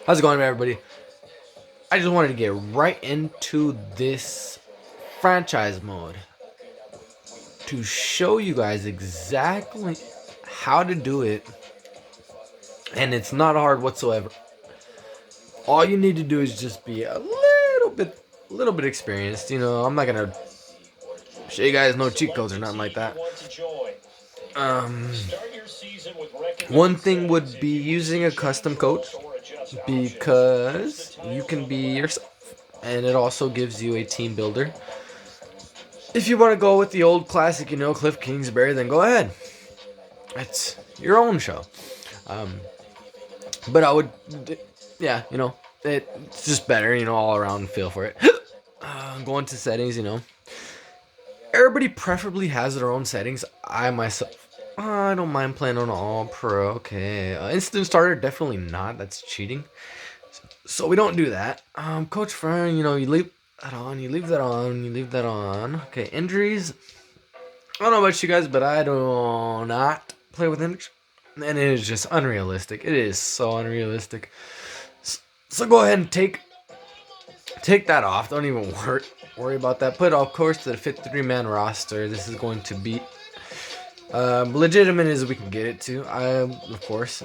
How's it going, everybody? I just wanted to get right into this franchise mode to show you guys exactly how to do it, and it's not hard whatsoever. All you need to do is just be a little bit experienced. I'm not gonna show you guys no cheat codes or nothing like that. Um, One thing would be using a custom coach because you can be yourself, and it also gives you a team builder. If you want to go with the old classic, Cliff Kingsbury, then go ahead. It's your own show. Um, but I would, yeah, it's just better, all around feel for it. Go into settings, Everybody preferably has their own settings. I myself, I don't mind playing on all pro. Okay, instant starter definitely not. That's cheating. So we don't do that. Coach Fern, you leave that on. You leave that on. You leave that on. Okay, injuries. I don't know about you guys, but I do not play with injuries, and it is just unrealistic. It is so unrealistic. So go ahead and take that off. Don't even worry about that. Put, of course, to the 53-man roster. This is going to be legitimate as we can get it to. Of course,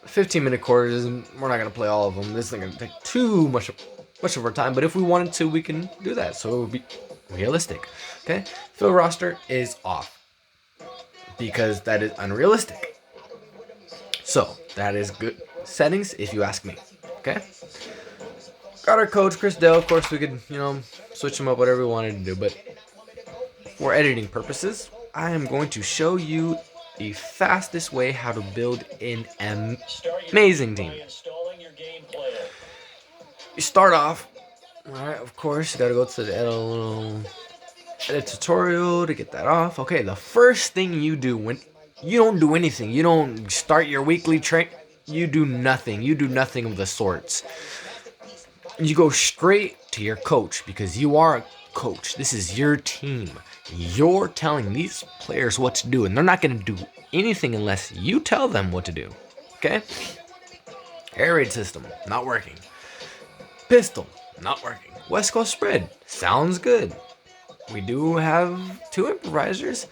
15-minute quarters, and we're not gonna play all of them. This isn't gonna take too much of our time. But if we wanted to, we can do that. So it would be realistic. Okay, fill roster is off because that is unrealistic. So that is good settings, if you ask me. Okay. Got our coach, Chris Dale. Of course, we could, switch him up, whatever we wanted to do. But for editing purposes, I am going to show you the fastest way how to build an amazing team. You start off, alright, of course, you gotta go to the edit tutorial to get that off. Okay, the first thing you do when you don't do anything, you don't start your weekly train, you do nothing. You do nothing of the sorts. You go straight to your coach because you are a coach. This is your team. You're telling these players what to do, and they're not going to do anything unless you tell them what to do. Okay? Air raid system, not working. Pistol, not working. West Coast spread, sounds good. We do have 2 improvisers.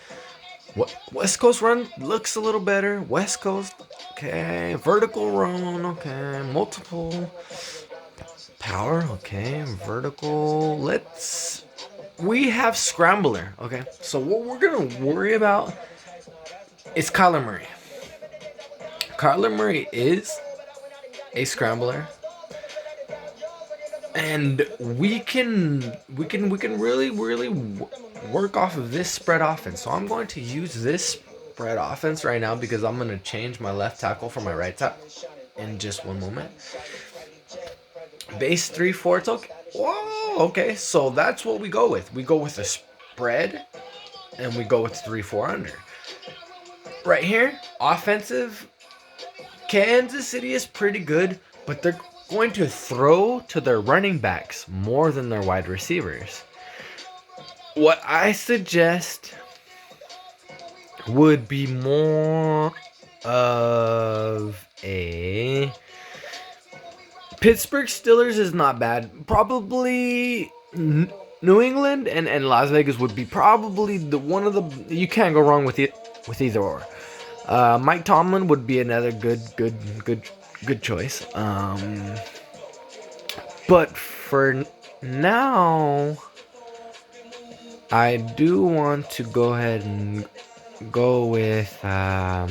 West Coast run looks a little better. West Coast, okay. Vertical run, okay. Multiple power, okay. Vertical. We have scrambler, okay. So what we're gonna worry about is Kyler Murray. Kyler Murray is a scrambler, and we can really work off of this spread offense. So I'm going to use this spread offense right now because I'm going to change my left tackle for my right tackle in just one moment. Base 3-4, it's okay. Whoa, okay, so that's what we go with. We go with a spread, and we go with 3-4 under. Right here, offensive, Kansas City is pretty good, but they're going to throw to their running backs more than their wide receivers. What I suggest would be more of a Pittsburgh Steelers is not bad. Probably New England and Las Vegas would be probably the one of the you can't go wrong with it with either or. Mike Tomlin would be another good choice. But for now, I do want to go ahead and go with I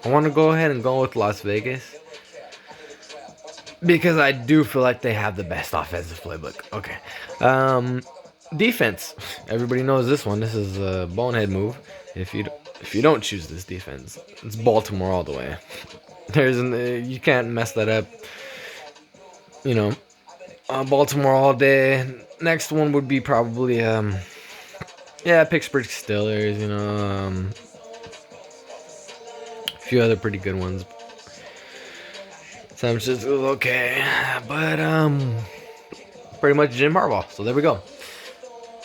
want to go ahead and go with Las Vegas because I do feel like they have the best offensive playbook. Okay. Defense. Everybody knows this one. This is a bonehead move. If you don't choose this defense, it's Baltimore all the way. You can't mess that up. Baltimore all day. Next one would be probably Pittsburgh Steelers. A few other pretty good ones. San Francisco, okay, but pretty much Jim Harbaugh. So there we go.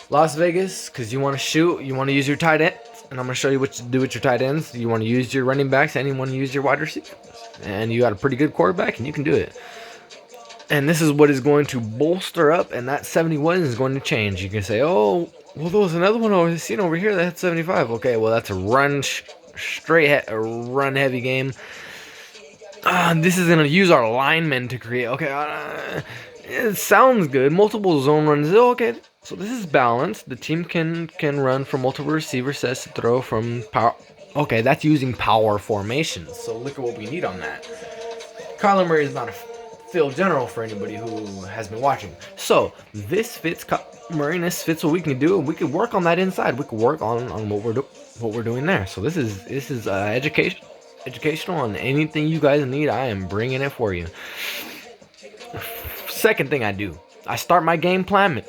Las Vegas, because you want to shoot, you want to use your tight end. and I'm going to show you what to do with your tight ends. You want to use your running backs, and you want to use your wide receivers. And you got a pretty good quarterback, and you can do it. And this is what is going to bolster up, and that 71 is going to change. You can say, oh, well, there was another one I was seeing over here that had 75. Okay, well, that's a run heavy game. This is going to use our linemen to create. Okay, it sounds good. Multiple zone runs. Okay, so this is balanced. The team can run from multiple receiver sets to throw from power. Okay, that's using power formations. So look at what we need on that. Kyler Murray is not a field general for anybody who has been watching. So this fits Murray, and this fits what we can do, and we can work on that inside. We can work on what we're doing there. So this is educational, and anything you guys need, I am bringing it for you. Second thing I do, I start my game plan.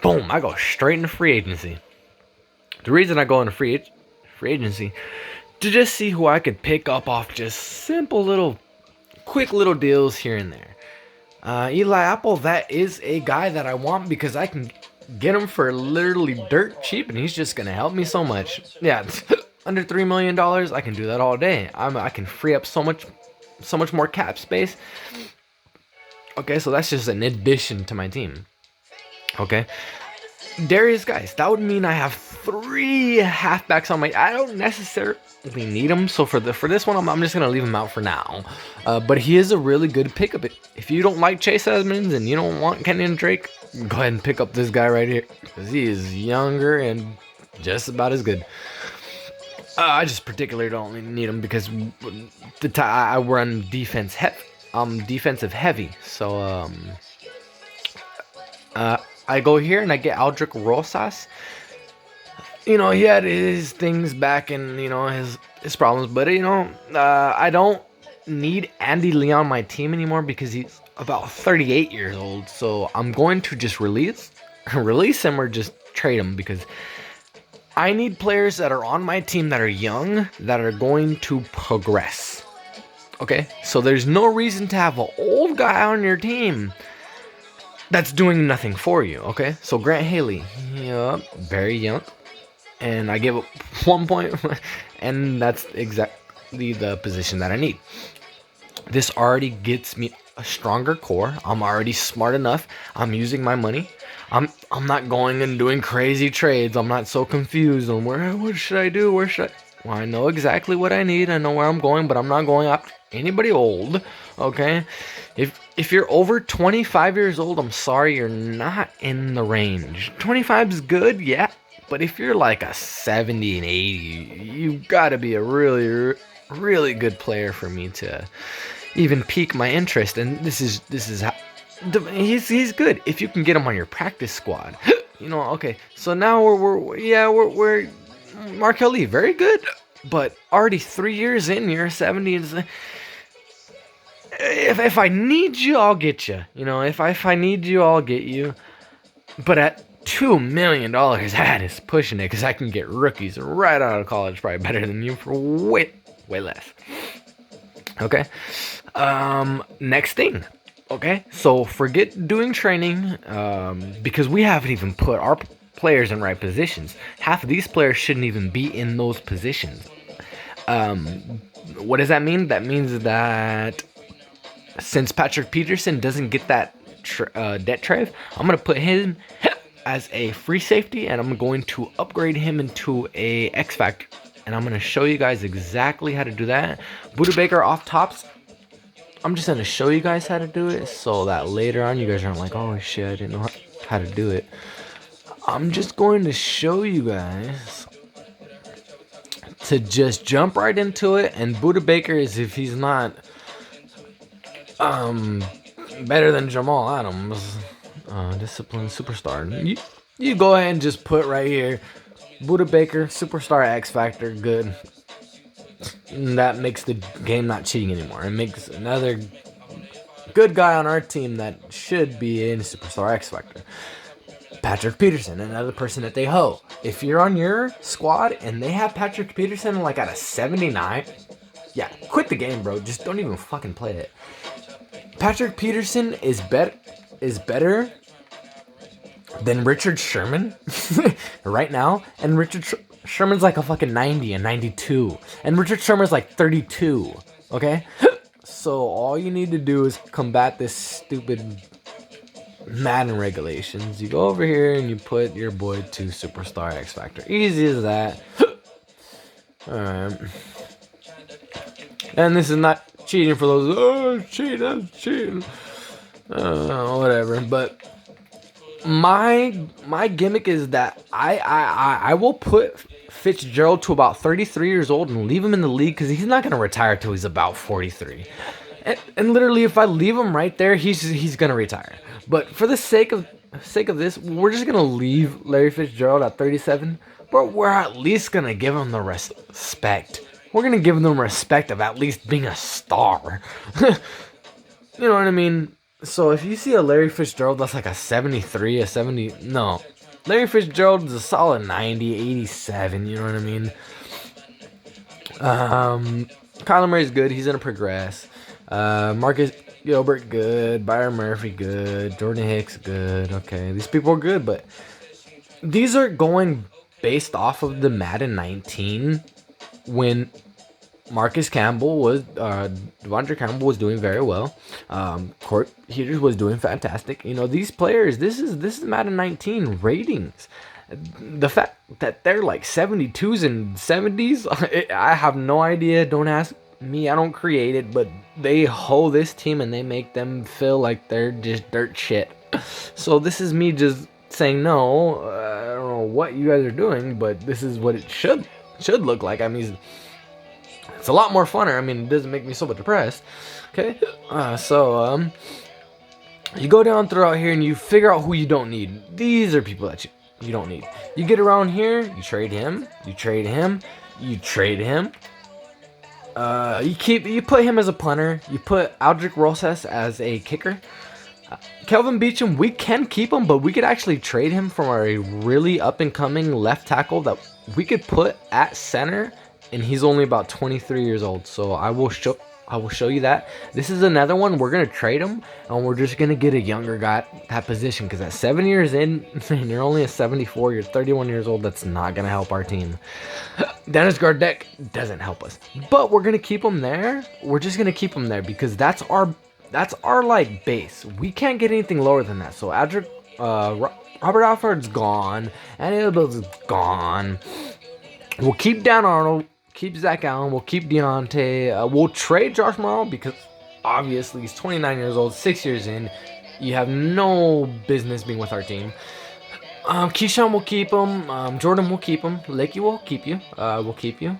Boom, I go straight into free agency. The reason I go into free agency to just see who I could pick up off just simple quick little deals here and there. Eli Apple, that is a guy that I want because I can get him for literally dirt cheap, and he's just gonna help me so much. Yeah, under $3 million, I can do that all day. I can free up so much more cap space. Okay, so that's just an addition to my team. Okay, Darius Guice, that would mean I have 3 halfbacks on my. I don't necessarily need him, so for this one, I'm just gonna leave him out for now. But he is a really good pickup. If you don't like Chase Edmonds and you don't want Kenyon Drake, go ahead and pick up this guy right here because he is younger and just about as good. I just particularly don't need him because I run defense heavy. I'm defensive heavy, so I go here and I get Aldrich Rosas. You know, he had his things back and, you know, his problems, but, you know, I don't need Andy Lee on my team anymore because he's about 38 years old. So I'm going to just release him or just trade him because I need players that are on my team that are young, that are going to progress. Okay, so there's no reason to have an old guy on your team that's doing nothing for you. Okay, so Grant Haley, yeah, very young, and I give up 1 point, and that's exactly the position that I need. This already gets me a stronger core. I'm already smart enough. I'm using my money. I'm not going and doing crazy trades. I'm not so confused on what should I do? Where should I? Well, I know exactly what I need. I know where I'm going, but I'm not going after anybody old. Okay, if you're over 25 years old, I'm sorry, you're not in the range. 25 is good, yeah, but if you're like a 70 and 80, you gotta be a really, really good player for me to even pique my interest. And this is how he's good if you can get him on your practice squad. You know, okay, so now we're Markel Lee, very good, but already 3 years in, you're 70. If I need you, I'll get you. You know, if I need you, I'll get you. But at $2 million, that is pushing it because I can get rookies right out of college probably better than you for way less. Okay. Next thing. Okay, so forget doing training because we haven't even put our players in right positions. Half of these players shouldn't even be in those positions. What does that mean? That means that since Patrick Peterson doesn't get that debt trade, I'm going to put him as a free safety, and I'm going to upgrade him into a X Factor. And I'm going to show you guys exactly how to do that. Buda Baker off tops. I'm just going to show you guys how to do it so that later on you guys aren't like, oh shit, I didn't know how to do it. I'm just going to show you guys to just jump right into it. And Buda Baker is, if he's not better than Jamal Adams, disciplined superstar, you go ahead and just put right here Buda Baker, superstar X Factor, good. And that makes the game not cheating anymore. It makes another good guy on our team that should be in superstar X Factor. Patrick Peterson, another person that they hoe. If you're on your squad and they have Patrick Peterson like at a 79, yeah, quit the game, bro. Just don't even fucking play it. Patrick Peterson is better than Richard Sherman right now, and Richard Sherman's like a fucking 90 and 92. And Richard Sherman's like 32. Okay? So all you need to do is combat this stupid Madden regulations. You go over here and you put your boy to Superstar X Factor. Easy as that. Alright. And this is not cheating for those, oh, cheating, cheating. Whatever. But my gimmick is that I will put Fitzgerald to about 33 years old and leave him in the league because he's not going to retire till he's about 43. And literally, if I leave him right there, he's going to retire. But for the sake of this, we're just going to leave Larry Fitzgerald at 37. But we're at least going to give him the respect. We're going to give him the respect of at least being a star. You know what I mean? So if you see a Larry Fitzgerald that's like a 73, a 70... No. Larry Fitzgerald is a solid 90, 87. You know what I mean? Kyler Murray's good. He's going to progress. Marcus Gilbert, good. Byron Murphy, good. Jordan Hicks, good. Okay, these people are good, but these are going based off of the Madden 19 when Marcus Campbell was, Devondre Campbell was doing very well. Court Heaters was doing fantastic. You know, these players, this is Madden 19 ratings. The fact that they're like 72s and 70s, I have no idea. Don't ask me, I don't create it, but they hold this team and they make them feel like they're just dirt shit. So this is me just saying, no, I don't know what you guys are doing, but this is what it should look like. I mean, it's a lot more funner. I mean, it doesn't make me so depressed. Okay, you go down throughout here and you figure out who you don't need. These are people that you don't need. You get around here, you trade him, you trade him, you trade him. You put him as a punter. You put Aldrick Rosas as a kicker. Kelvin Beachum, we can keep him, but we could actually trade him from a really up and coming left tackle that we could put at center, and he's only about 23 years old. So I will show you that. This is another one. We're gonna trade him, and we're just gonna get a younger guy at that position because at 7 years in, and you're only a 74. You're 31 years old. That's not gonna help our team. Dennis Gardeck doesn't help us, but we're gonna keep him there. We're just gonna keep him there because that's our like base. We can't get anything lower than that. So Robert Alford's gone, and Annabelle's gone. We'll keep Dan Arnold, keep Zach Allen, we'll keep Deontay. We'll trade Josh Morrow because obviously he's 29 years old, 6 years in. You have no business being with our team. Keyshawn will keep him. Jordan will keep him. Lakey will keep you. We'll keep you.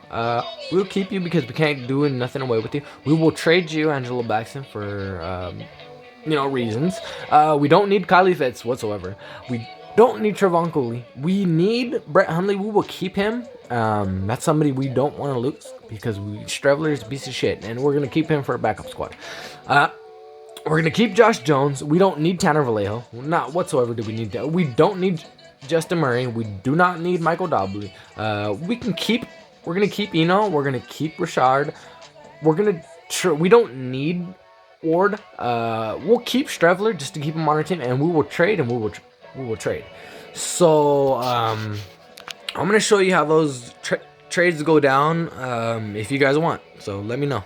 We'll keep you because we can't do nothing away with you. We will trade you, Angelo Baxton, for reasons. We don't need Kylie Fitz whatsoever. We don't need Trevon Cooley. We need Brett Hundley. We will keep him. That's somebody we don't want to lose because Streveler's a piece of shit, and we're gonna keep him for a backup squad. We're going to keep Josh Jones. We don't need Tanner Vallejo. Not whatsoever do we need that. We don't need Justin Murray. We do not need Michael Dobley. We're going to keep Eno. We're going to keep Rashard. We don't need Ward. We'll keep Streveler just to keep him on our team, and we will trade, and we will trade. So, I'm going to show you how those trades go down if you guys want. So, let me know.